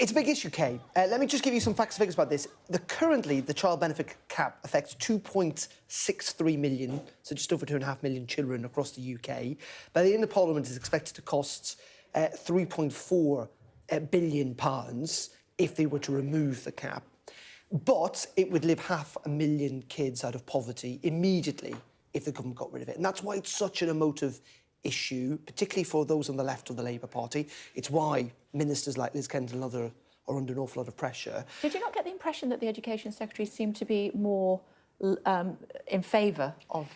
It's a big issue, Kay. Let me just give you some facts and figures about this. Currently, the child benefit cap affects 2.63 million, so just over 2.5 million children across the UK. By the end of Parliament, it's expected to cost £3.4 billion if they were to remove the cap. But it would lift 500,000 kids out of poverty immediately if the government got rid of it. And that's why it's such an emotive issue, particularly for those on the left of the Labour Party. It's why ministers like Liz Kendall and others are under an awful lot of pressure. Did you not get the impression that the Education Secretary seemed to be more in favour of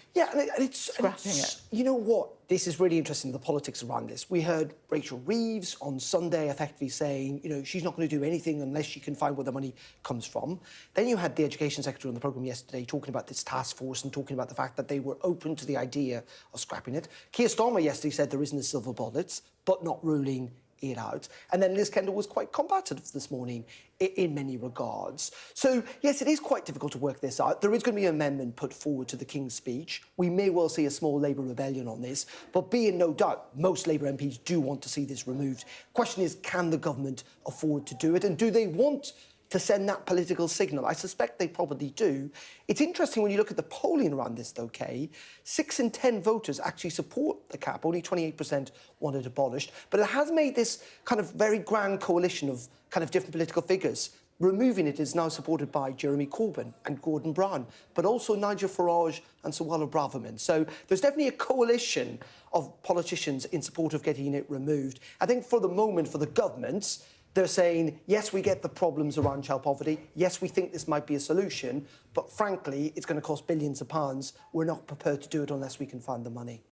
scrapping it? You know what? This is really interesting, the politics around this. We heard Rachel Reeves on Sunday effectively saying, you know, she's not going to do anything unless she can find where the money comes from. Then you had the Education Secretary on the programme yesterday talking about this task force and talking about the fact that they were open to the idea of scrapping it. Keir Starmer yesterday said there isn't a silver bullet, but not ruling it out. And then Liz Kendall was quite combative this morning in many regards. So, yes, it is quite difficult to work this out. There is going to be an amendment put forward to the King's Speech. We may well see a small Labour rebellion on this, but be in no doubt, most Labour MPs do want to see this removed. Question is, can the government afford to do it? And do they want to send that political signal? I suspect they probably do. It's interesting when you look at the polling around this, though, Kay. 6 in 10 voters actually support the cap. Only 28% want it abolished. But it has made this kind of very grand coalition of kind of different political figures. Removing it is now supported by Jeremy Corbyn and Gordon Brown, but also Nigel Farage and Suella Braverman. So there's definitely a coalition of politicians in support of getting it removed. I think for the moment, for the government, they're saying, yes, we get the problems around child poverty. Yes, we think this might be a solution. But frankly, it's going to cost billions of pounds. We're not prepared to do it unless we can find the money.